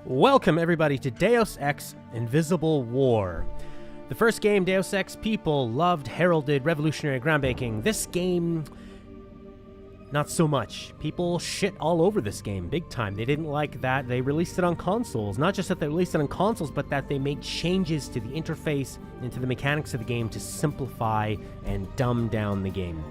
Welcome everybody to Deus Ex Invisible War. The first game, Deus Ex, people loved, heralded, revolutionary, groundbreaking. This game, not so much. People shit all over this game, big time. They didn't like that they released it on consoles. Not just that they released it on consoles, but that they made changes to the interface and to the mechanics of the game to simplify and dumb down the game.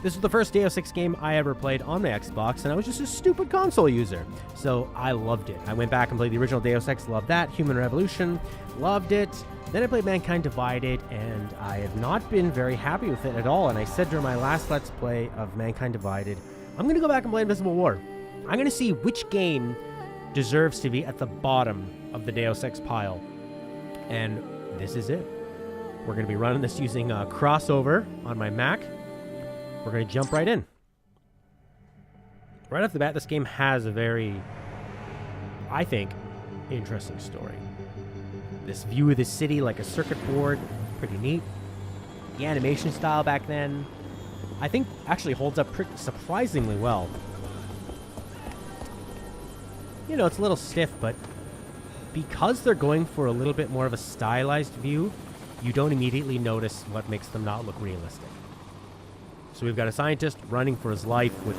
This was the first Deus Ex game I ever played on my Xbox, and I was just a stupid console user. So I loved it. I went back and played the original Deus Ex, loved that. Human Revolution, loved it. Then I played Mankind Divided, and I have not been very happy with it at all. And I said during my last Let's Play of Mankind Divided, I'm going to go back and play Invisible War. I'm going to see which game deserves to be at the bottom of the Deus Ex pile. And this is it. We're going to be running this using a crossover on my Mac. We're going to jump right in. Right off the bat, this game has a very, I think, interesting story. This view of the city like a circuit board, pretty neat. The animation style back then, I think, actually holds up pretty surprisingly well. You know, it's a little stiff, but because they're going for a little bit more of a stylized view, you don't immediately notice what makes them not look realistic. So we've got a scientist running for his life with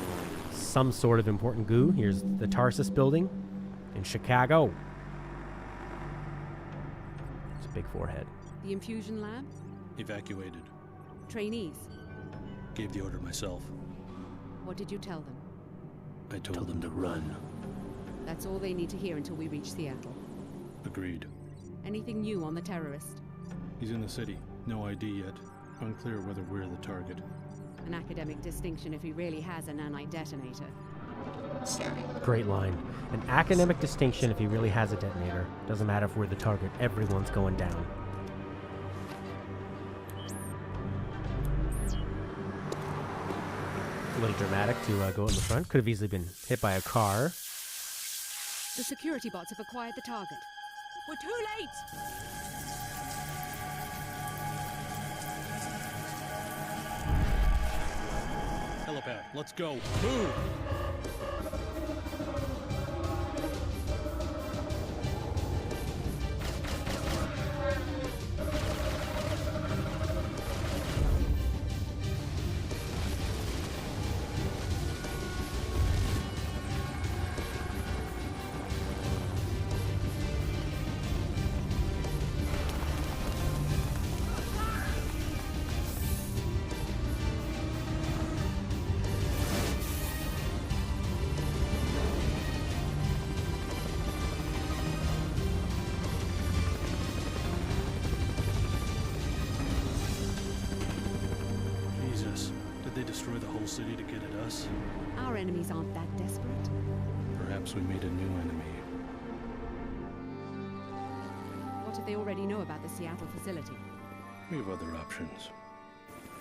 some sort of important goo. Here's the Tarsus building in Chicago. It's a big forehead. The infusion lab? Evacuated. Trainees? Gave the order myself. What did you tell them? I told them to run. That's all they need to hear until we reach Seattle. Agreed. Anything new on the terrorist? He's in the city. No ID yet. Unclear whether we're the target. An academic distinction if he really has a nanite detonator. Great line. An academic distinction if he really has a detonator. Doesn't matter if we're the target. Everyone's going down. A little dramatic to go in the front. Could have easily been hit by a car. The security bots have acquired the target. We're too late! Helipad, let's go. Move! Did they destroy the whole city to get at us? Our enemies aren't that desperate. Perhaps we made a new enemy. What if they already know about the Seattle facility? We have other options.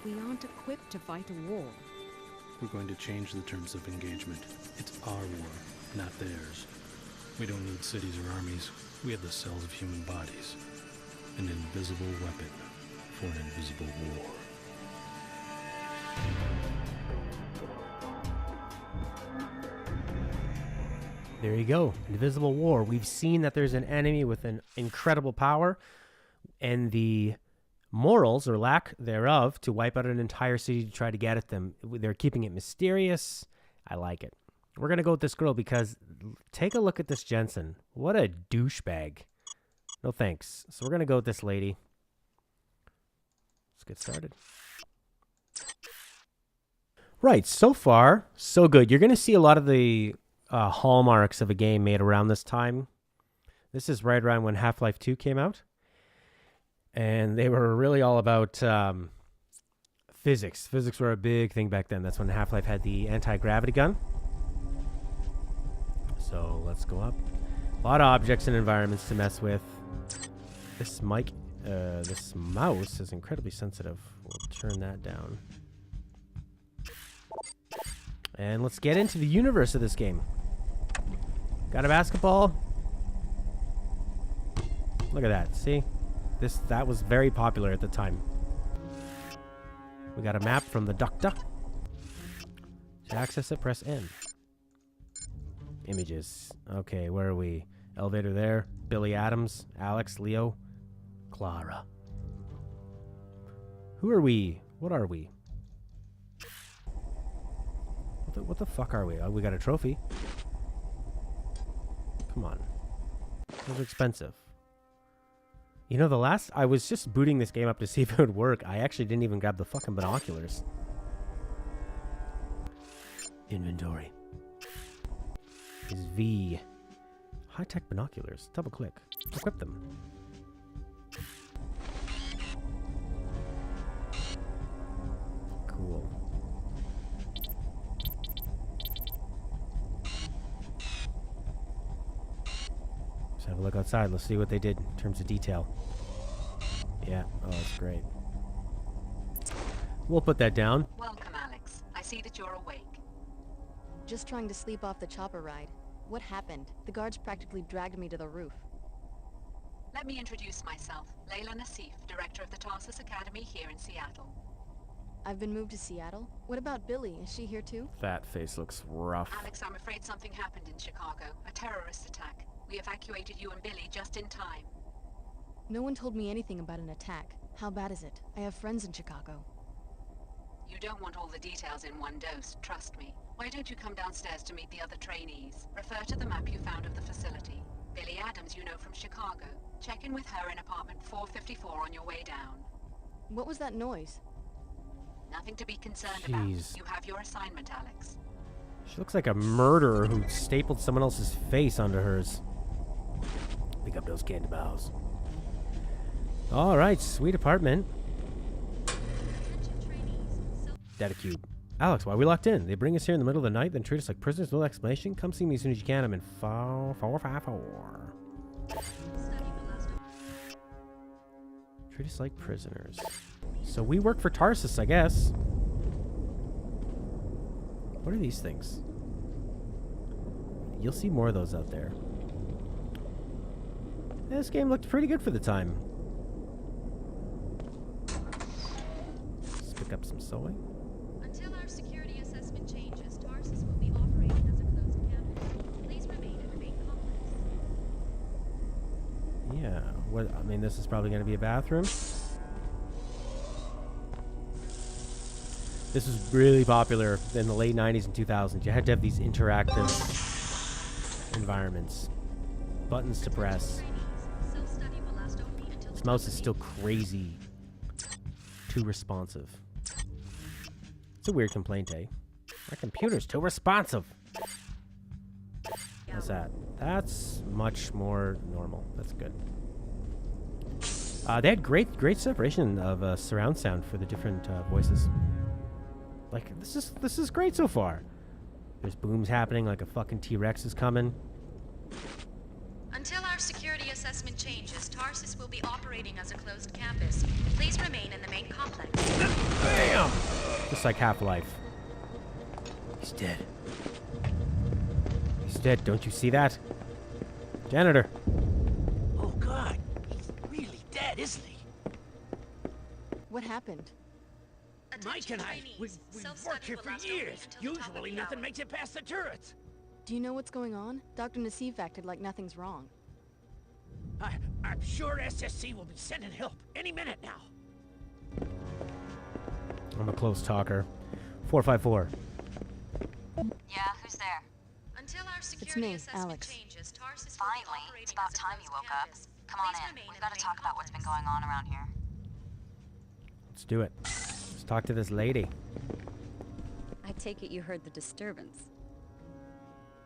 We aren't equipped to fight a war. We're going to change the terms of engagement. It's our war, not theirs. We don't need cities or armies. We have the cells of human bodies. An invisible weapon for an invisible war. There you go. Invisible War. We've seen that there's an enemy with an incredible power and the morals, or lack thereof, to wipe out an entire city to try to get at them. They're keeping it mysterious. I like it. We're going to go with this girl because take a look at this Jensen. What a douchebag. No thanks. So we're going to go with this lady. Let's get started. Right. So far, so good. You're going to see a lot of the hallmarks of a game made around this time. This is right around when Half-Life 2 came out. And they were really all about physics. Physics were a big thing back then. That's when Half-Life had the anti-gravity gun. So let's go up. A lot of objects and environments to mess with. This this mouse is incredibly sensitive. We'll turn that down. And let's get into the universe of this game. Got a basketball. Look at that. See? That was very popular at the time. We got a map from the Doctor. To access it, press N. Images. Okay, where are we? Elevator there. Billy Adams, Alex, Leo, Clara. Who are we? What are we? What the fuck are we? Oh, we got a trophy. Come on. Those are expensive. You know, I was just booting this game up to see if it would work. I actually didn't even grab the fucking binoculars. Inventory. Is V. High-tech binoculars. Double click. Equip them. Cool. Let's have a look outside. Let's see what they did in terms of detail. Yeah. Oh, that's great. We'll put that down. Welcome, Alex. I see that you're awake. Just trying to sleep off the chopper ride. What happened? The guards practically dragged me to the roof. Let me introduce myself. Layla Nassif, director of the Tarsus Academy here in Seattle. I've been moved to Seattle? What about Billy? Is she here too? That face looks rough. Alex, I'm afraid something happened in Chicago. A terrorist attack. We evacuated you and Billy just in time. No one told me anything about an attack. How bad is it? I have friends in Chicago. You don't want all the details in one dose, trust me. Why don't you come downstairs to meet the other trainees? Refer to the map you found of the facility. Billy Adams you know from Chicago. Check in with her in apartment 454 on your way down. What was that noise? Nothing to be concerned Jeez. about. You have your assignment, Alex. She looks like a murderer who stapled someone else's face onto hers. Pick up those candy bars. All right, sweet apartment. Data cube. Alex, why are we locked in? They bring us here in the middle of the night, then treat us like prisoners, no explanation. Come see me as soon as you can. I'm in 454. Treat us like prisoners. So we work for Tarsus, I guess. What are these things? You'll see more of those out there. This game looked pretty good for the time. Let's pick up some sewing. Until our security assessment changes, Tarsus will be operating as a closed campus. Please remain in the main complex. Yeah, what? I mean, this is probably going to be a bathroom. This was really popular in the late 90s and 2000s. You had to have these interactive environments. Buttons to press. This mouse is still crazy. Too responsive. It's a weird complaint, eh? My computer's too responsive. How's that? That's much more normal. That's good. They had great separation of surround sound for the different voices. Like, this is great so far. There's booms happening like a fucking T-Rex is coming. Until our security assessment changes, Tarsus will be operating as a closed campus. Please remain in the main complex. Bam! Just like Half-Life. He's dead. He's dead. Don't you see that? Janitor. Oh, God. He's really dead, isn't he? What happened? Mike and I, we've worked here for years. Usually nothing makes it past the turrets. Do you know what's going on? Dr. Nassif acted like nothing's wrong. I'm sure SSC will be sending help any minute now. I'm a close talker. 454. Yeah, who's there? Until our security me, assessment Alex. changes, Tarsus will be Finally, operating it's about as a time you closed woke up. campus. Come on Please in. remain We've in got the to main talk about what's been complex. going on around here. Let's do it. Let's talk to this lady. I take it you heard the disturbance.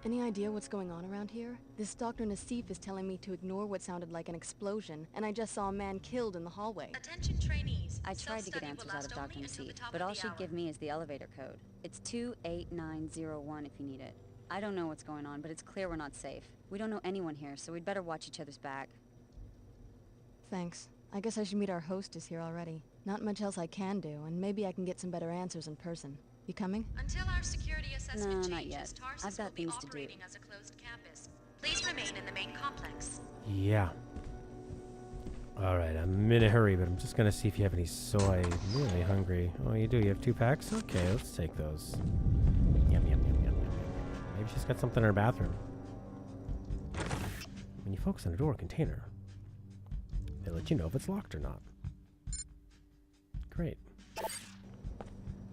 Any idea what's going on around here? This Dr. Nassif is telling me to ignore what sounded like an explosion, and I just saw a man killed in the hallway. Attention trainees. I tried to get Self-study will answers out last of Dr. only until the Nassif, top but of all the she'd hour. give me is the elevator code. It's 28901 if you need it. I don't know what's going on, but it's clear we're not safe. We don't know anyone here, so we'd better watch each other's back. Thanks. I guess I should meet our hostess here already. Not much else I can do, and maybe I can get some better answers in person. You coming? Until our security assessment No, changes, not yet. Tarsus I've got will be things to do. operating as a closed campus. Please remain in the main complex. Yeah. Alright, I'm in a hurry, but I'm just gonna see if you have any soy. I'm really hungry. Oh, you do? You have 2 packs? Okay, let's take those. Yum, yum, yum, yum, yum, yum, yum. Maybe she's got something in her bathroom. When you focus on a door container, they let you know if it's locked or not. Great.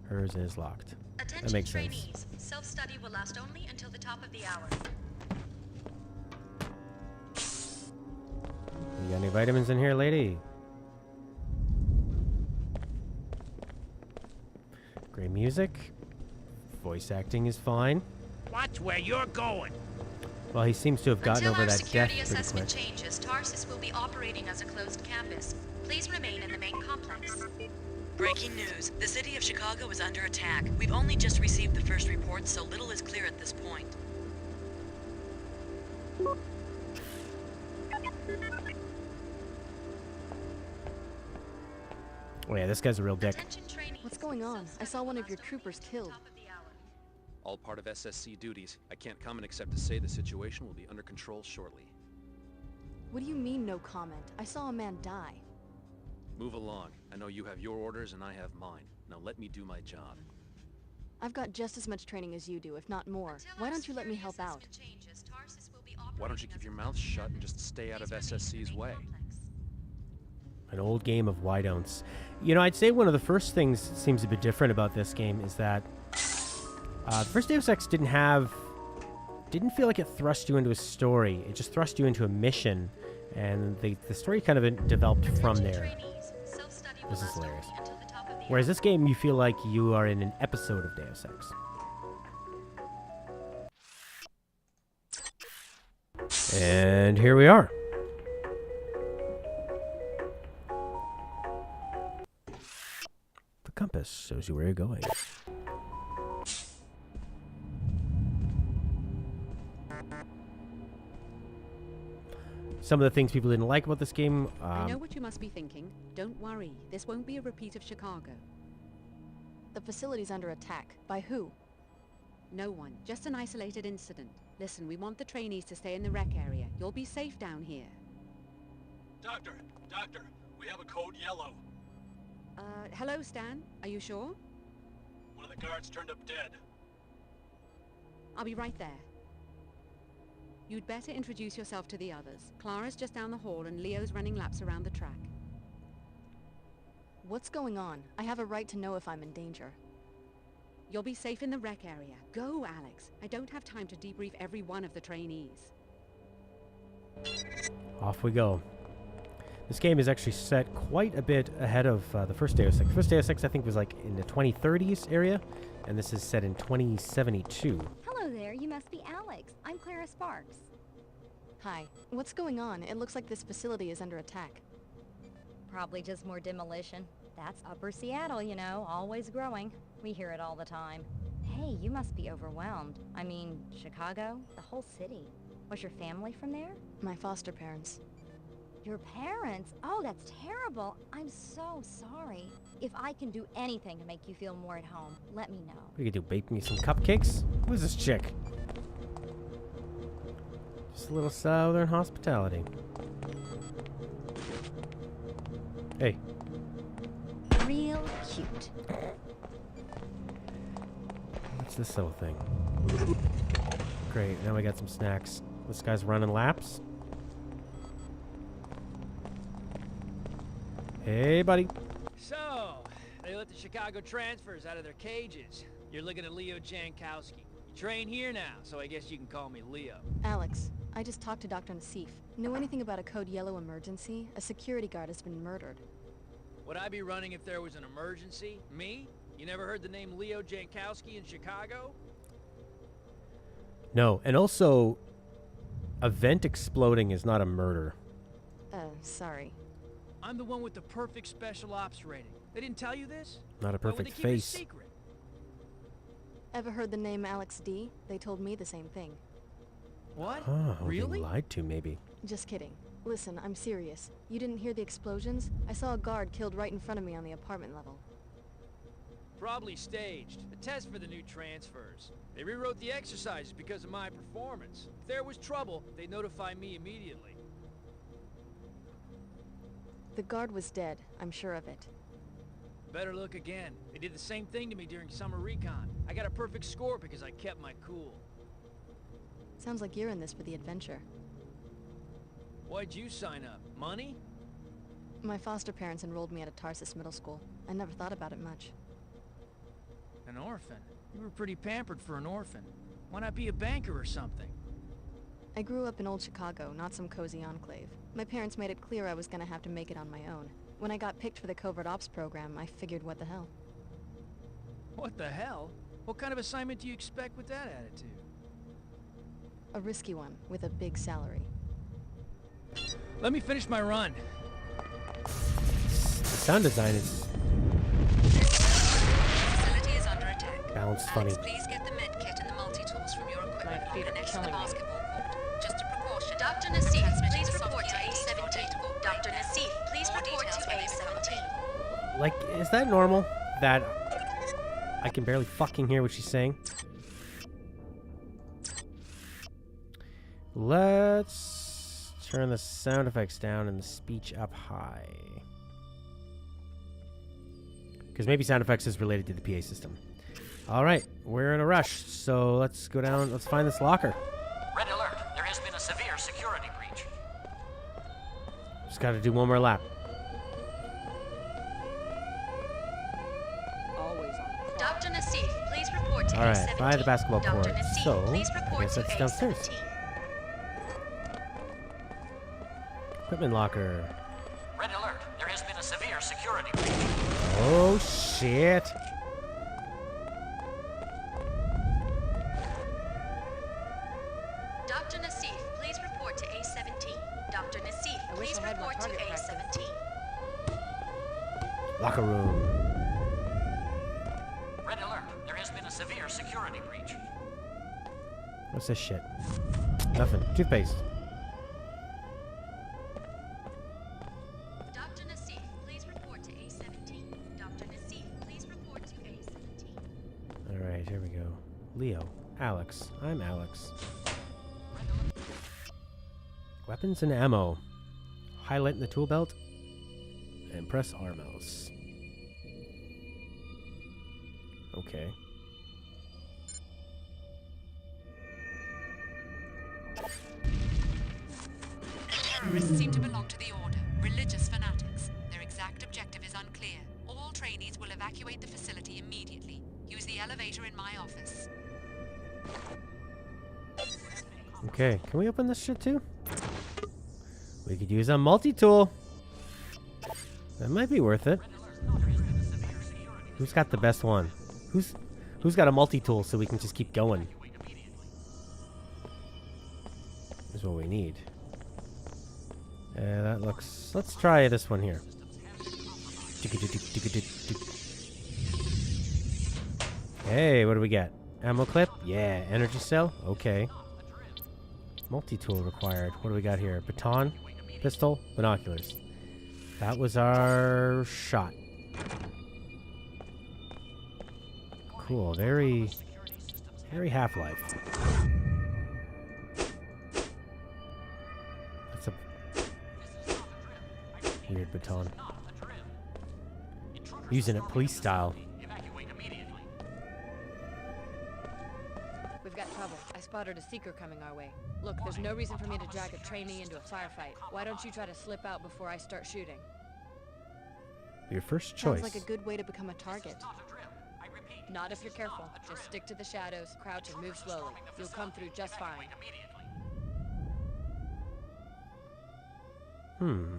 Hers is locked. Attention That makes trainees. sense. Self-study will last only until the top of the hour. You got any vitamins in here, lady? Great music. Voice acting is fine. Watch where you're going. Well, he seems to have gotten Until over our that death security pretty assessment quick. changes, Tarsus will be operating as a closed campus. Please remain in the main complex. Breaking news. The city of Chicago is under attack. We've only just received the first reports, so little is clear at this point. Oh yeah, this guy's a real dick. Attention trainees. What's going on? I saw one of your troopers killed. All part of SSC duties. I can't comment except to say the situation will be under control shortly. What do you mean, no comment? I saw a man die. Move along. I know you have your orders and I have mine. Now let me do my job. I've got just as much training as you do, if not more. Why don't you let me help out? Why don't you keep your mouth shut and just stay out of SSC's way? An old game of why don'ts. You know, I'd say one of the first things that seems a bit different about this game is that the first Deus Ex didn't feel like it thrust you into a story. It just thrust you into a mission, and the story kind of developed from there. This is hilarious. Whereas this game, you feel like you are in an episode of Deus Ex. And here we are. The compass shows you where you're going. Some of the things people didn't like about this game. I know what you must be thinking. Don't worry. This won't be a repeat of Chicago. The facility's under attack. By who? No one. Just an isolated incident. Listen, we want the trainees to stay in the rec area. You'll be safe down here. Doctor, we have a code yellow. Hello, Stan. Are you sure? One of the guards turned up dead. I'll be right there. You'd better introduce yourself to the others. Clara's just down the hall and Leo's running laps around the track. What's going on? I have a right to know if I'm in danger. You'll be safe in the rec area. Go, Alex. I don't have time to debrief every one of the trainees. Off we go. This game is actually set quite a bit ahead of the first Deus Ex. The first Deus Ex, I think, was like in the 2030s area, and this is set in 2072. Hello there, you must be Alex. I'm Clara Sparks. Hi. What's going on? It looks like this facility is under attack. Probably just more demolition. That's Upper Seattle, you know, always growing. We hear it all the time. Hey, you must be overwhelmed. I mean, Chicago, the whole city. Was your family from there? My foster parents. Your parents? Oh, that's terrible. I'm so sorry. If I can do anything to make you feel more at home, let me know. What are you gonna do, bake me some cupcakes? Who's this chick? Just a little southern hospitality. Hey. Real cute. What's this little thing? Great, now we got some snacks. This guy's running laps. Hey, buddy. So, they let the Chicago transfers out of their cages. You're looking at Leo Jankowski. You train here now, so I guess you can call me Leo. Alex, I just talked to Dr. Nassif. Know anything about a Code Yellow emergency? A security guard has been murdered. Would I be running if there was an emergency? Me? You never heard the name Leo Jankowski in Chicago? No, and also, a vent exploding is not a murder. Sorry. I'm the one with the perfect special ops rating. They didn't tell you this? Not a Why would perfect they keep it face. secret? Ever heard the name Alex D? They told me the same thing. What? Oh, Really? being lied to, maybe. Just kidding. Listen, I'm serious. You didn't hear the explosions? I saw a guard killed right in front of me on the apartment level. Probably staged. A test for the new transfers. They rewrote the exercises because of my performance. If there was trouble, they'd notify me immediately. The guard was dead, I'm sure of it. Better look again. They did the same thing to me during summer recon. I got a perfect score because I kept my cool. Sounds like you're in this for the adventure. Why'd you sign up? Money? My foster parents enrolled me at a Tarsus middle school. I never thought about it much. An orphan? You were pretty pampered for an orphan. Why not be a banker or something? I grew up in old Chicago, not some cozy enclave. My parents made it clear I was gonna have to make it on my own. When I got picked for the Covert Ops program, I figured what the hell. What the hell? What kind of assignment do you expect with that attitude? A risky one, with a big salary. Let me finish my run. The sound design is Facility is under attack. balanced funny. Please get the med kit and the multi-tools from your equipment My feet are next to the killing me. basketball court. Just a precaution. Dr. Nassif, Transmitting please the report to software aids A-17. for Dr. right now. Nassif, please More report details to when they become A-17. available. Like, is that normal? That I can barely fucking hear what she's saying? Let's turn the sound effects down and the speech up high. Because maybe sound effects is related to the PA system. Alright, we're in a rush, so let's go down, let's find this locker. Red alert. There has been a severe security breach. Just gotta do one more lap. Always on. Dr. Nassif, please report to Alright, A-17. by the basketball Dr. court. Nassif, So, please I report guess to that's downstairs. A-17. Equipment locker. Red alert. There has been a severe security breach. Oh shit. Dr. Nassif, please report to A-17. Dr. Nassif, I wish please I had more report to target practice. A-17. Locker room. Red alert. There has been a severe security breach. What's this shit? Nothing. Toothpaste. Dr. Nassif, please report to A-17. Dr. Nassif, please report to A-17. Alright, here we go. Leo. Alex. I'm Alex. Weapons and ammo. Highlight in the tool belt. And press R mouse. Okay. Terrorists seem to belong to the Order, religious fanatics. Their exact objective is unclear. All trainees will evacuate the facility immediately. Use the elevator in my office. Okay, can we open this shit too? We could use a multi-tool. That might be worth it. Who's got the best one? Who's got a multi-tool so we can just keep going? Is what we need. That looks... Let's try this one here. Hey, what do we get? Ammo clip? Yeah. Energy cell? Okay. Multi-tool required. What do we got here? Baton? Pistol? Binoculars. That was our shot. Cool. Very Half-Life. That's a weird baton. Using it police style. We've got trouble. I spotted a seeker coming our way. Look, there's no reason for me to drag a trainee into a firefight. Why don't you try to slip out before I start shooting? Your first choice. Sounds like a good way to become a target. Not if you're careful. Just stick to the shadows, crouch, and move slowly. You'll come through just fine. Hmm.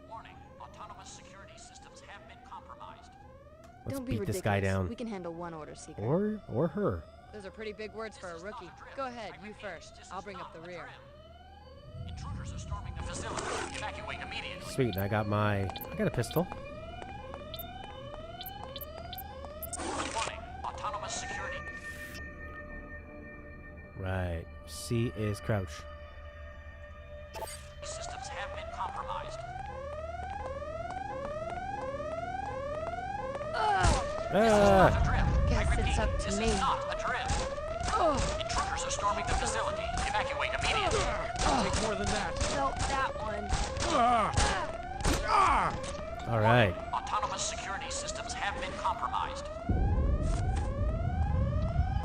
Warning. Autonomous security systems have been compromised. Let's Don't be beat ridiculous. this guy down. We can handle one order seeker. Or her. Those are pretty big words for a rookie. Go ahead, you first. I'll bring up the rear. Intruders are storming the facility. Evacuate immediately. Sweet, I got a pistol. Warning. Autonomous security. Right. C is crouch. Systems have been compromised. Guess it's up to me. Intruders are storming the facility. Evacuate immediately. Take more than that. Felt that one. All right. Autonomous security systems have been compromised.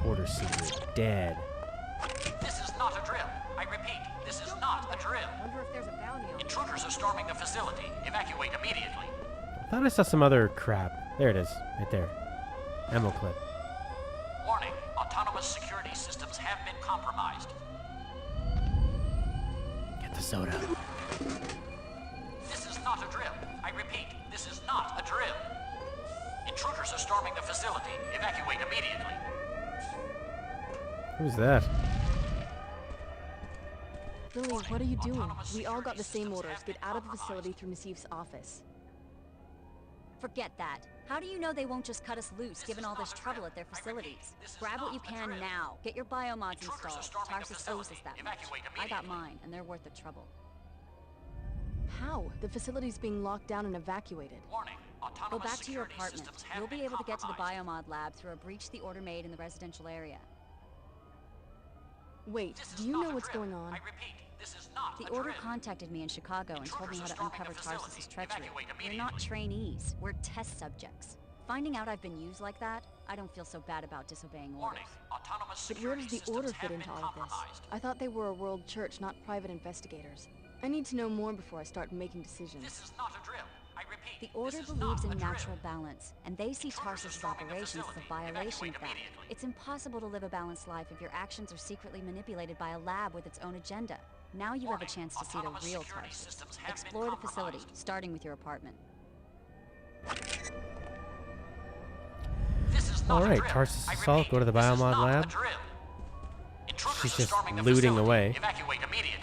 Order seeker dead. This is not a drill. I repeat, this is not a drill. storming the facility. Evacuate immediately. I thought I saw some other crap. There it is, right there. Ammo clip. Warning, autonomous security systems have been compromised. Get the soda. This is not a drill. I repeat, this is not a drill. Intruders are storming the facility. Evacuate immediately. Who's that? Billy, what are you doing? We all got the same orders. Get out of the facility through Nassif's office. Forget that. How do you know they won't just cut us loose, given all this trouble at their facilities? Grab what you can now. Get your biomods installed. Tarsus owes us that much. I got mine, and they're worth the trouble. How? The facility's being locked down and evacuated. Warning, Go back to your apartment. You'll be able to get to the biomod lab through a breach the order made in the residential area. Wait, do you know what's going on? I repeat, this is not The a order drill. contacted me in Chicago and told me how to uncover Tarsus's treachery. We're not immediately. trainees, we're test subjects. Finding out I've been used like that, I don't feel so bad about disobeying orders. Warning, autonomous But where security does the systems order have fit been into all of this? compromised. I thought they were a world church, not private investigators. I need to know more before I start making decisions. This is not a drill. I repeat, The Order this is believes not in a drill. natural balance, and they see Tarsus's operations as a violation of that. It's impossible to live a balanced life if your actions are secretly manipulated by a lab with its own agenda. Now you have a chance to see the real Tarsus. Explore the facility, starting with your apartment. This is not a Alright, drill. Tarsus I Assault, repeat, go to the this is biomod not a lab. drill. Intruders She's are just storming the looting facility. away. Evacuate immediately.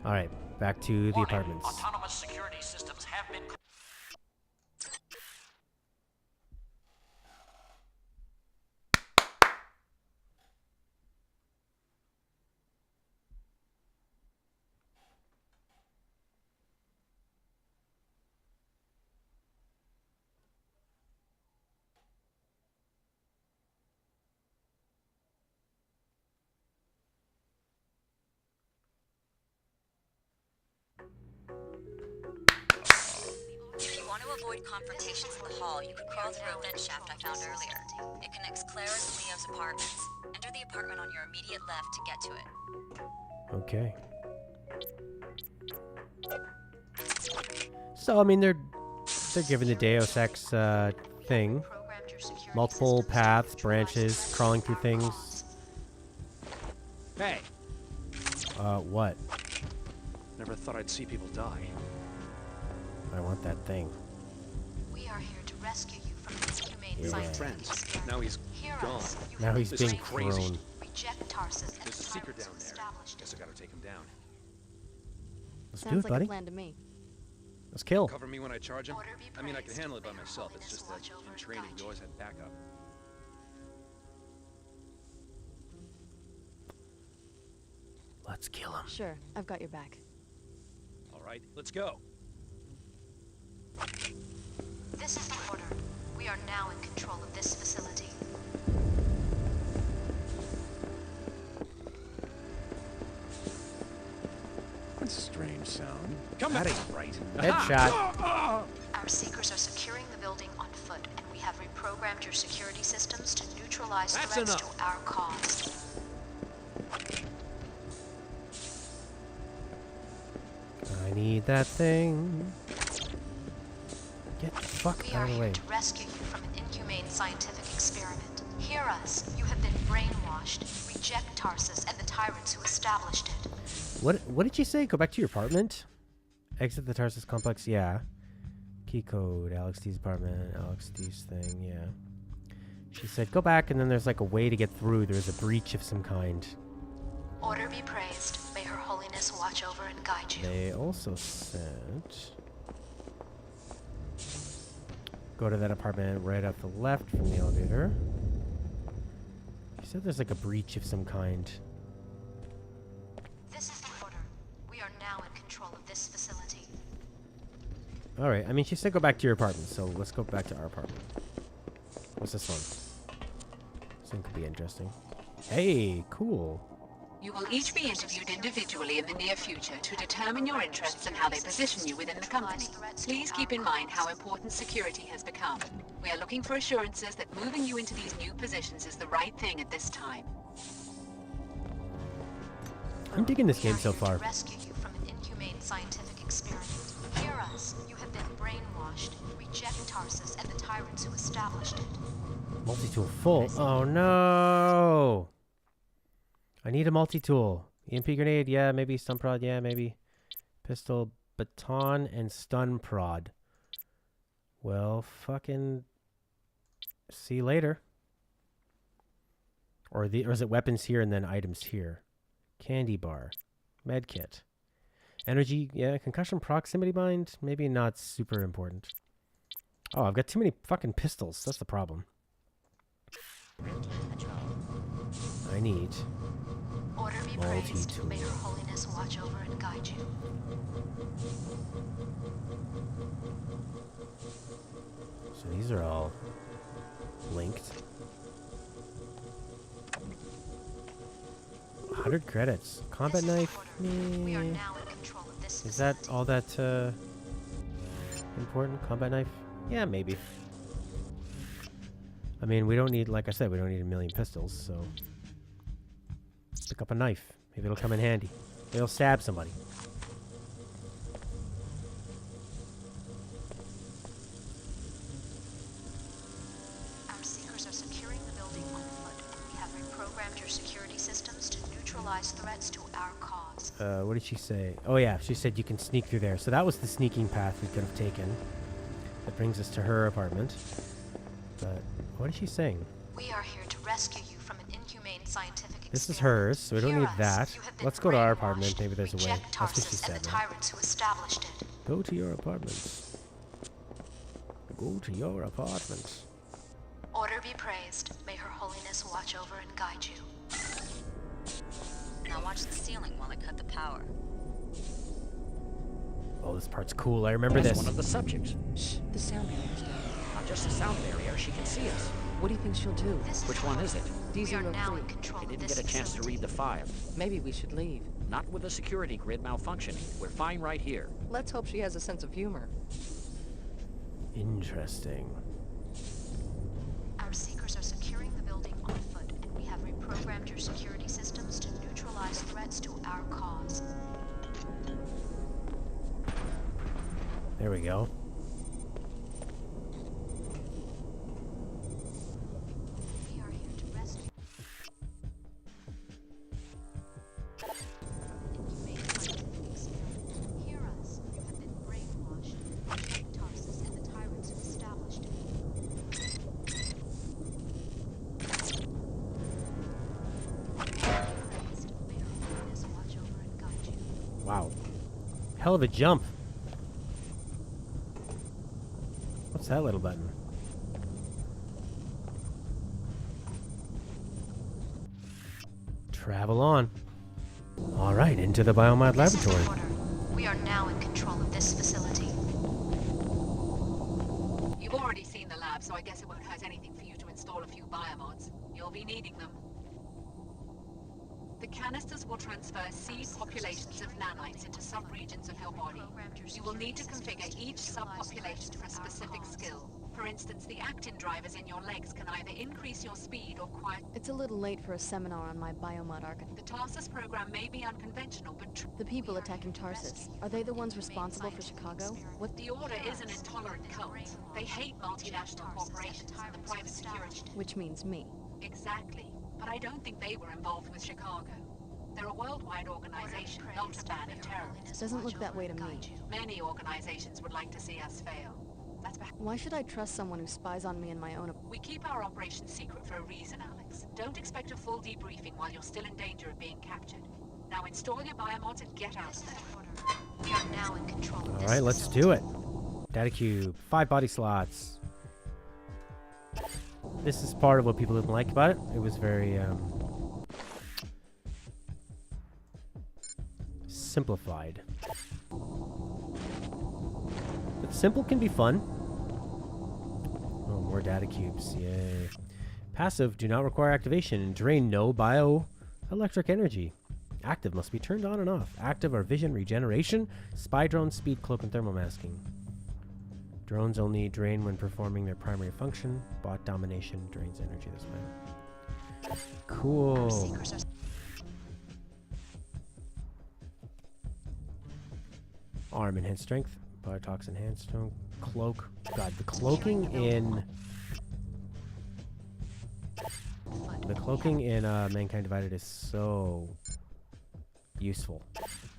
Alright, back to the Warning, apartments. autonomous security systems have been If you want to avoid confrontations in the hall, you could crawl through a vent shaft I found earlier. It connects Clara's and Leo's apartments. Enter the apartment on your immediate left to get to it. Okay. So, I mean, they're given the Deus Ex thing. Multiple paths, branches, crawling through things. Hey! What? Never thought I'd see people die. I want that thing. We are here to rescue you from the inhumane Yeah. scientific Friends. experiment. Now he's Hear gone. us. You Now have he's been This is being trained. crazy. thrown. Reject Tarsus and There's the a secret tyrants down who there. established Guess it. I gotta take him down. Let's do Sounds it, like buddy. a plan to me. Let's kill. Cover me when I charge him? Order be I mean, I can praised. handle it by May her myself. It's holiness just that watch over in and training, guide you always had backup. Let's kill him. Sure, I've got your back. All right, let's go. This is the order. We are now in control of this facility. That's a strange sound. Come that on. ain't right. Headshot. Our seekers are securing the building on foot, and we have reprogrammed your security systems to neutralize That's threats enough. to our cause. I need that thing. Get the fuck We out are of the here way. to rescue you from an inhumane scientific experiment. Hear us. You have been brainwashed. Reject Tarsus and the tyrants who established it. What did you say? Go back to your apartment? Exit the Tarsus complex? Yeah. Key code. Alex D's apartment. Alex D's thing. Yeah. She said go back and then there's like a way to get through. There's a breach of some kind. Order be praised. May her holiness watch over and guide you. They also said go to that apartment right off the left from the elevator. She said there's like a breach of some kind. This is the order. We are now in control of this facility. Alright, I mean she said go back to your apartment, so let's go back to our apartment. What's this one? This one could be interesting. Hey, cool. You will each be interviewed individually in the near future to determine your interests and how they position you within the company. Please keep in mind how important security has become. We are looking for assurances that moving you into these new positions is the right thing at this time. I'm digging this game so far. Rescue you from an inhumane scientific experiment. Hear us. You have been brainwashed. Reject Tarsus and the tyrants who established it. Multi-tool full. Oh no! I need a multi-tool. EMP grenade, yeah, maybe stun prod, yeah, maybe. Pistol, baton, and stun prod. Well, fucking see you later. Or is it weapons here and then items here? Candy bar. Med kit. Energy, yeah, concussion, proximity bind, maybe not super important. Oh, I've got too many fucking pistols. That's the problem. I need Order be praised. May her holiness watch over and guide you. So these are all linked. 100 credits. Combat knife? We are now in control of this Is that all that important? Combat knife? Yeah, maybe. I mean, we don't need, like I said, we don't need a million pistols, so... Pick up a knife. Maybe it'll come in handy. Maybe it'll stab somebody. Our seekers are securing the building on foot. We have reprogrammed your security systems to neutralize threats to our cause. What did she say? Oh yeah, she said you can sneak through there. So that was the sneaking path we could have taken. That brings us to her apartment. But what is she saying? We are here to rescue you from an inhumane scientific experiment. This is hers, so we don't need that. Let's go to our apartment. Maybe there's a way. Reject That's what she Tarsus and said. the Right? tyrants who established it. Go to your apartment. Go to your apartment. Order be praised. May her holiness watch over and guide you. Now watch the ceiling while I cut the power. Oh, this part's cool. I remember That's this. one of the subjects. Shh, the sound barrier's down. Not just the sound barrier, she can see us. What do you think she'll do? Which one is it? We are now in control I of didn't this get a chance to facility. read the file. Maybe we should leave. Not with the security grid malfunctioning. We're fine right here. Let's hope she has a sense of humor. Interesting. Our seekers are securing the building on foot, and we have reprogrammed your security systems to neutralize threats to our cause. There we go. We are here to rescue. Hear us. You have been brainwashed. Reject Tarsus and the tyrants who established it. Praised. May her holiness watch over and guide you. Wow. Hell of a jump. What's that little button? Travel on. All right, into the Biomod laboratory. We are now in control of this facility. You've already seen the lab, so I guess it won't hurt anything for you to install a few biomods. You'll be needing them. The canisters will transfer seed populations of nanites into subregions of your body. You will need to configure each subpopulation for a specific skill. For instance, the actin drivers in your legs can either increase your speed or quiet. It's a little late for a seminar on my biomod architecture. The Tarsus program may be unconventional, but The people attacking Tarsus, are they the ones responsible for Chicago? What? the Order is an intolerant cult. They hate multinational corporations and the private security. Which means me. Exactly. But I don't think they were involved with Chicago. They're a worldwide organization, not a band of terrorists. Doesn't look that way to me. Many organizations would like to see us fail. That's Why should I trust someone who spies on me in my own... We keep our operation secret for a reason, Alex. Don't expect a full debriefing while you're still in danger of being captured. Now install your biomods and get out of there. We are now in control of All right, let's do it. Data cube, 5 body slots. This is part of what people didn't like about it. It was very simplified. But simple can be fun. Oh, more data cubes. Yay. Passive do not require activation and drain no bioelectric energy. Active must be turned on and off. Active are vision regeneration, spy drone, speed cloak, and thermal masking. Drones only drain when performing their primary function. Bot domination drains energy this way. Cool. Arm enhanced strength. Biotox enhanced strength. Cloak. God, the cloaking in... The cloaking in Mankind Divided is so useful.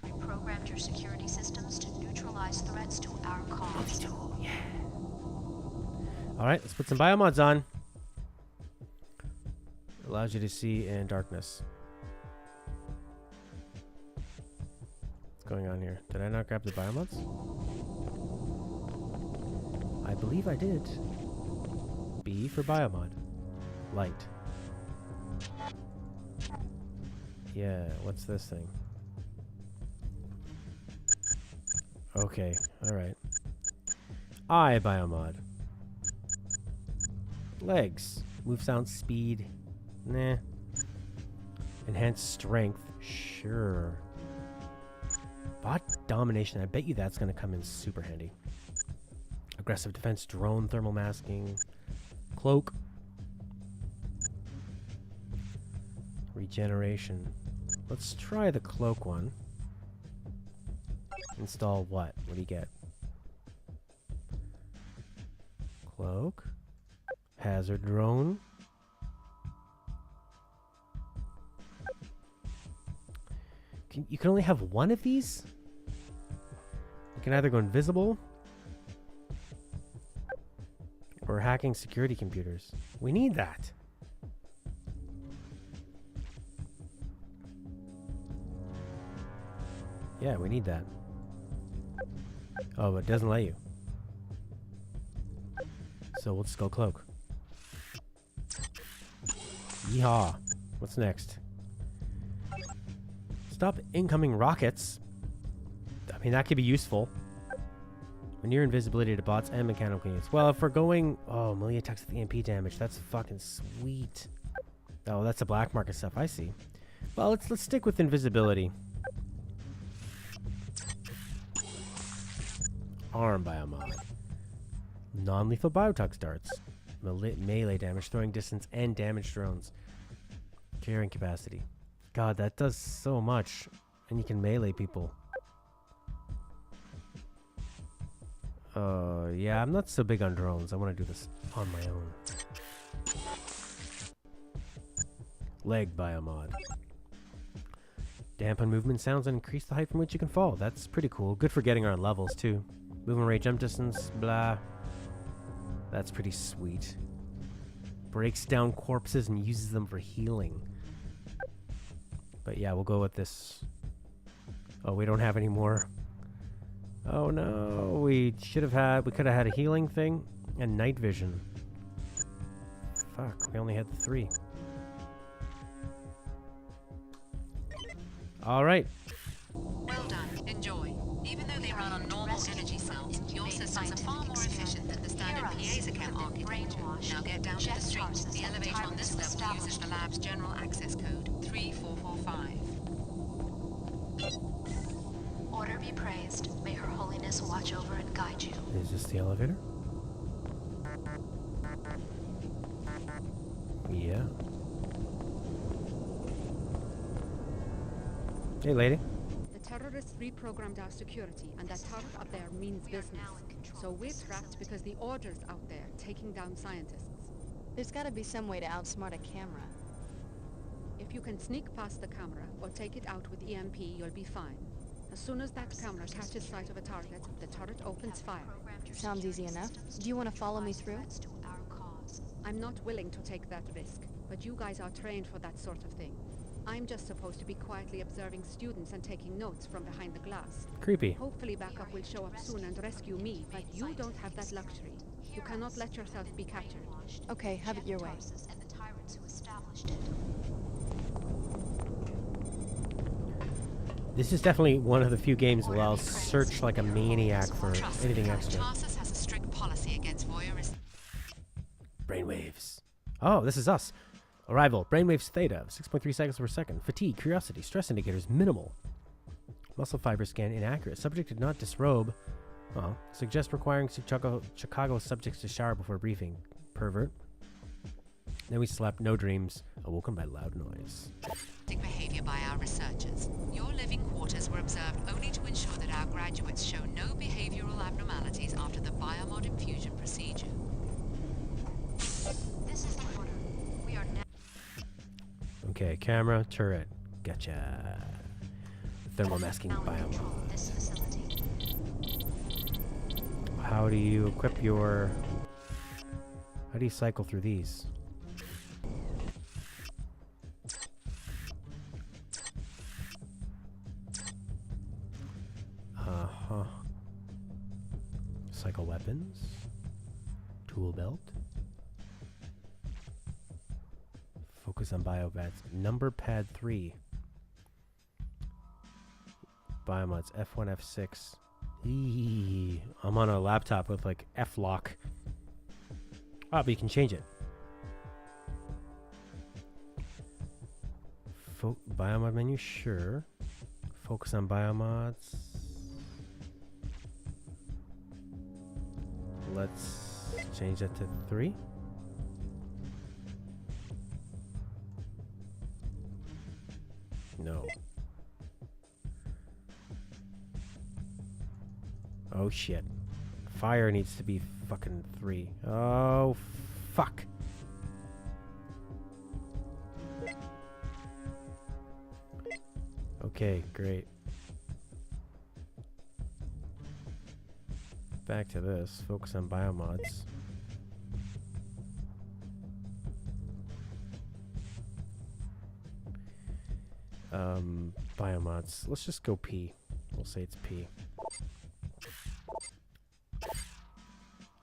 We programmed your security systems to neutralize threats to our cause. Yeah. Alright, let's put some biomods on. Allows you to see in darkness. What's going on here? Did I not grab the biomods? I believe I did. B for biomod. Light. Yeah, what's this thing? Okay, alright. I biomod. Legs. Move sound speed. Nah. Enhanced strength. Sure. Bot domination. I bet you that's going to come in super handy. Aggressive defense. Drone thermal masking. Cloak. Regeneration. Let's try the cloak one. Install what? What do you get? Cloak. Hazard drone. You can only have one of these? You can either go invisible or hacking security computers. We need that. Yeah, we need that. Oh, but it doesn't let you. So we'll just go cloak. Yeehaw. What's next? Stop incoming rockets. I mean, that could be useful. Near invisibility to bots and mechanical units. Well, if we're going... Oh, melee attacks with EMP damage. That's fucking sweet. Oh, that's the black market stuff. I see. Well, let's stick with invisibility. Arm biomod. Non-lethal biotox darts. Melee damage, throwing distance, and damage drones. Carrying capacity. God, that does so much. And you can melee people. Yeah, I'm not so big on drones. I want to do this on my own. Leg biomod. Dampen movement sounds and increase the height from which you can fall. That's pretty cool. Good for getting around levels, too. Movement rate, jump distance, blah. That's pretty sweet. Breaks down corpses and uses them for healing. But yeah, we'll go with this. Oh, we don't have any more. Oh no, we could have had a healing thing and night vision. Fuck, we only had 3. Alright. Well done. Enjoy. Even though they run on normal energy cells, your systems are far more efficient than the standard PA's account architecture. Now get down to the street. The elevator on this level uses the lab's general access code, 3445. Order be praised. May Her Holiness watch over and guide you. Is this the elevator? Yeah. Hey, lady. The terrorists reprogrammed our security, and that turret up there means business. So we're trapped because the order's out there, taking down scientists. There's gotta be some way to outsmart a camera. If you can sneak past the camera, or take it out with EMP, you'll be fine. As soon as that camera catches sight of a target, the turret opens fire. Sounds easy enough. Do you want to follow me through? I'm not willing to take that risk, but you guys are trained for that sort of thing. I'm just supposed to be quietly observing students and taking notes from behind the glass. Creepy. Hopefully backup will show up soon and rescue me, but you don't have that luxury. You cannot let yourself be captured. Okay, have it your way. This is definitely one of the few games where I'll search like a maniac for anything extra. Tarsus has a strict policy against voyeurism. Brainwaves. Oh, this is us. Arrival. Brainwaves theta, 6.3 seconds per second. Fatigue, curiosity, stress indicators, minimal. Muscle fiber scan, inaccurate. Subject did not disrobe. Oh. Suggest requiring Chicago subjects to shower before briefing. Pervert. Then we slept, no dreams, awoken by loud noise. Behavior by our researchers. Your living quarters were observed only to ensure that our graduates show no behavioral abnormalities after the biomod infusion procedure. This is the order. We are now. Okay, camera, turret. Gotcha. Thermal masking biomod. This facility. How do you equip your... How do you cycle through these? Uh-huh. Cycle weapons. Tool belt. Focus on biovads. Number pad 3. Biomods F1, F6. Eee, I'm on a laptop with like F-lock. Ah, but you can change it. Biomod menu, sure. Focus on biomods. Let's change that to 3. No. Oh shit. Fire needs to be fucking 3. Oh fuck. Okay, great. Back to this. Focus on biomods. Biomods. Let's just go P. We'll say it's P.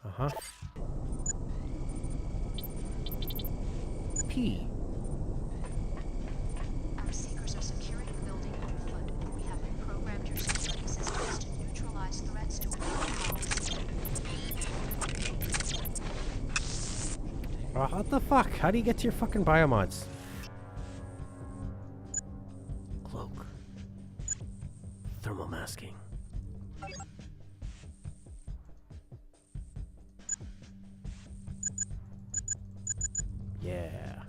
Uh-huh. P. Our seekers are securing the building on foot. We have reprogrammed your security systems to neutralize threats to all. What the fuck? How do you get to your fucking biomods? Cloak. Thermal masking. Yeah.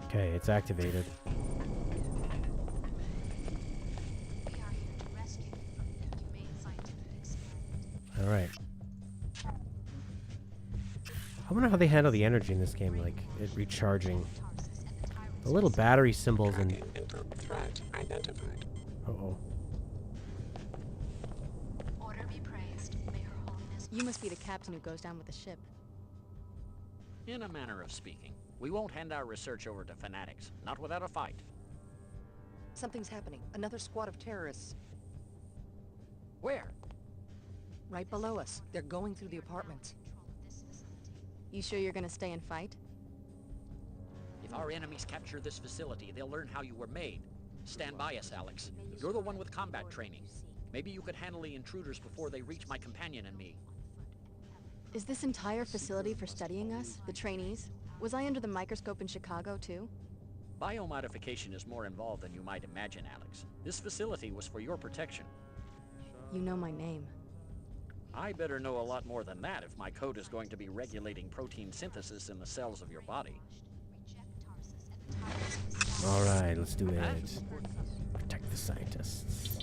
Okay, it's activated. We are here to rescue you from the humane scientific experiment. Alright. I wonder how they handle the energy in this game, like it recharging. The little battery symbols and... Uh-oh. Order be praised. May Her Holiness. You must be the captain who goes down with the ship. In a manner of speaking, we won't hand our research over to fanatics, not without a fight. Something's happening. Another squad of terrorists. Where? Right below us. They're going through the apartments. You sure you're gonna stay and fight? If our enemies capture this facility, they'll learn how you were made. Stand by us, Alex. You're the one with combat training. Maybe you could handle the intruders before they reach my companion and me. Is this entire facility for studying us, the trainees? Was I under the microscope in Chicago, too? Biomodification is more involved than you might imagine, Alex. This facility was for your protection. You know my name. I better know a lot more than that if my code is going to be regulating protein synthesis in the cells of your body. Alright, let's do it. Protect the scientists.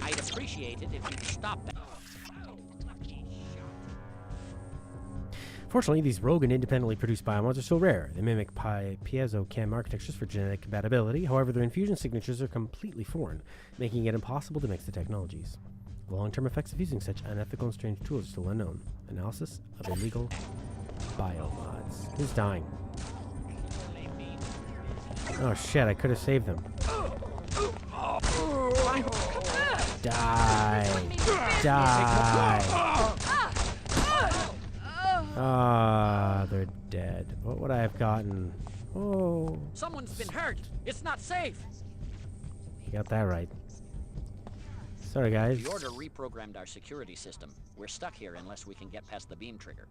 I'd appreciate it if you'd stop that. Fortunately, these rogue and independently produced biomods are so rare. They mimic piezo-chem architectures for genetic compatibility. However, their infusion signatures are completely foreign, making it impossible to mix the technologies. The long-term effects of using such unethical and strange tools are still unknown. Analysis of illegal biomods. Who's dying? Oh shit, I could have saved them. Die! Die! Ah, they're dead. What would I have gotten? Oh. Someone's been hurt. It's not safe. You got that right. Sorry, guys. The Order reprogrammed our security system. We're stuck here unless we can get past the beam trigger.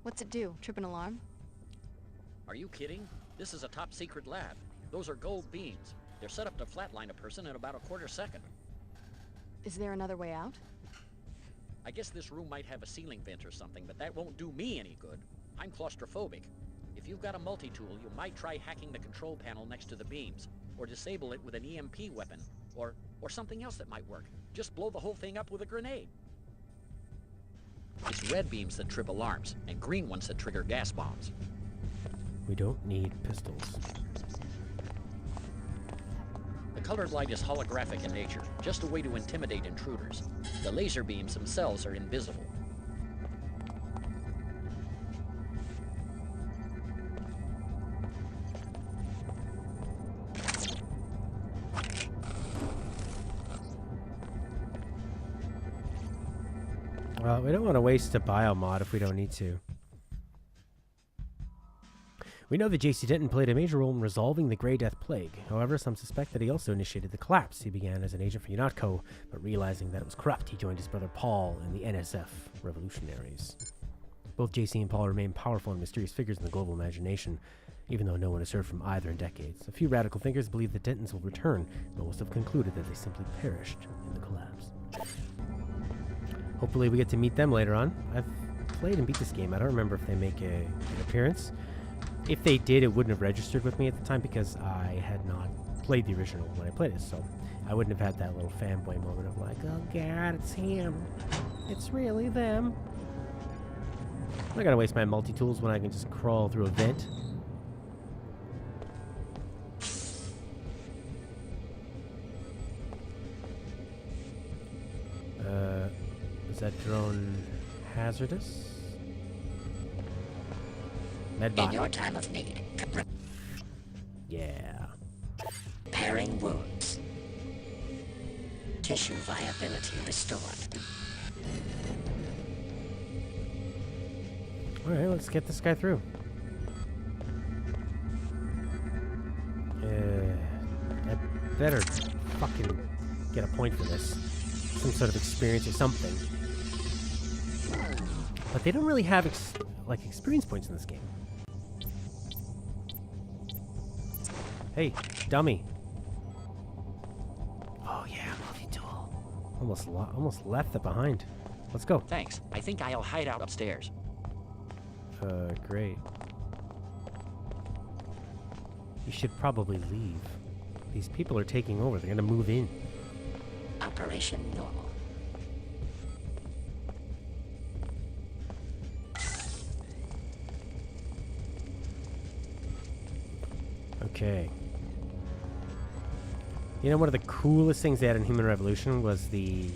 What's it do? Trip an alarm? Are you kidding? This is a top-secret lab. Those are gold beams. They're set up to flatline a person in about a quarter second. Is there another way out? I guess this room might have a ceiling vent or something, but that won't do me any good. I'm claustrophobic. If you've got a multi-tool, you might try hacking the control panel next to the beams, or disable it with an EMP weapon, or something else that might work. Just blow the whole thing up with a grenade. It's red beams that trip alarms, and green ones that trigger gas bombs. We don't need pistols. The colored light is holographic in nature, just a way to intimidate intruders. The laser beams themselves are invisible. Well, we don't want to waste a biomod if we don't need to. We know that J.C. Denton played a major role in resolving the Grey Death Plague. However, some suspect that he also initiated the collapse. He began as an agent for UNATCO, but realizing that it was corrupt, he joined his brother Paul in the NSF Revolutionaries. Both J.C. and Paul remain powerful and mysterious figures in the global imagination, even though no one has heard from either in decades. A few radical thinkers believe the Dentons will return, but most have concluded that they simply perished in the collapse. Hopefully we get to meet them later on. I've played and beat this game. I don't remember if they make an appearance. If they did, it wouldn't have registered with me at the time because I had not played the original when I played it, so I wouldn't have had that little fanboy moment of like, oh god, it's him. It's really them. I'm not gonna waste my multi-tools when I can just crawl through a vent. Is that drone hazardous? Medbot. In your time of need. Yeah. Repairing wounds. Tissue viability restored. Alright, let's get this guy through. I better fucking get a point for this. Some sort of experience or something. But they don't really have experience points in this game. Hey, dummy. Oh yeah, multi-tool. Almost left it behind. Let's go. Thanks. I think I'll hide out upstairs. Great. You should probably leave. These people are taking over. They're gonna move in. Operation normal. Okay. You know, one of the coolest things they had in Human Revolution was the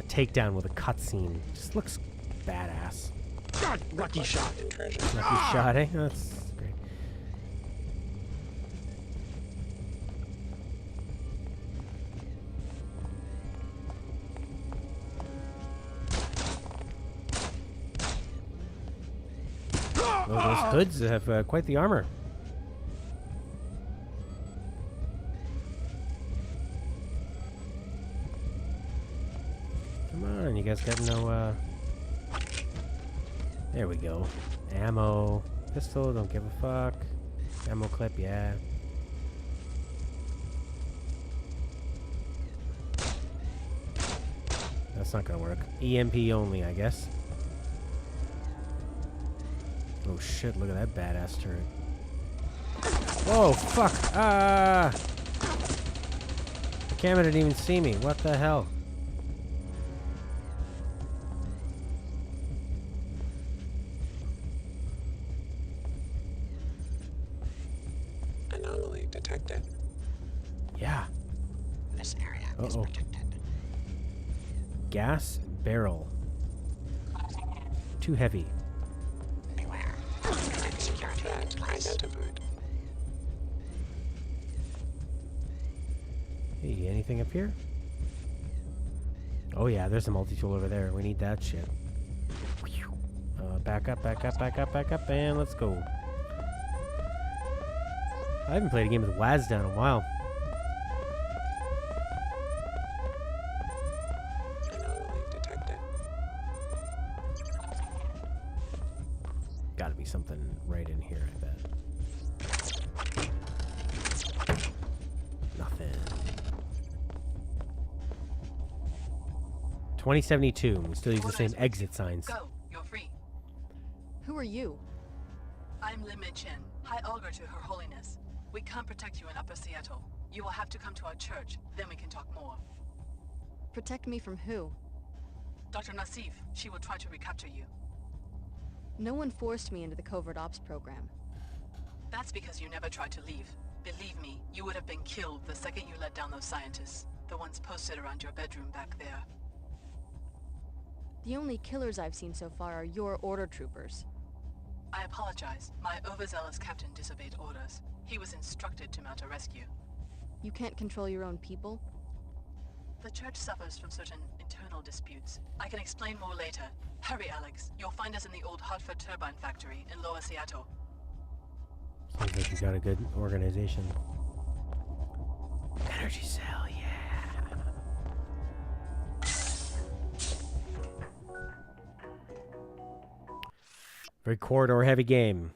takedown with a cutscene. Just looks badass. God, lucky shot. Lucky shot, eh? That's great. Well, those hoods have quite the armor. Come on, you guys got no, There we go. Ammo. Pistol, don't give a fuck. Ammo clip, yeah. That's not gonna work. EMP only, I guess. Oh shit, look at that badass turret. Whoa, fuck! Ah! The camera didn't even see me. What the hell? Anomaly detected. Yeah. This area is protected. Gas barrel. Too heavy. Beware. Security identified. Hey, anything up here? Oh yeah, there's a multi-tool over there. We need that shit. Back up, back up, back up, back up, and let's go. I haven't played a game with WASD down in a while. 2072. We still use the same exit signs. Go. You're free. Who are you? I'm Lin Mei Chen, High Augur to Her Holiness. We can't protect you in Upper Seattle. You will have to come to our church, then we can talk more. Protect me from who? Dr. Nassif, she will try to recapture you. No one forced me into the covert ops program. That's because you never tried to leave. Believe me, you would have been killed the second you let down those scientists. The ones posted around your bedroom back there. The only killers I've seen so far are your order troopers. I apologize. My overzealous captain disobeyed orders. He was instructed to mount a rescue. You can't control your own people? The church suffers from certain internal disputes. I can explain more later. Hurry, Alex. You'll find us in the old Hartford turbine factory in Lower Seattle. Sounds like you got a good organization. Energy cell, yeah. Very corridor heavy game.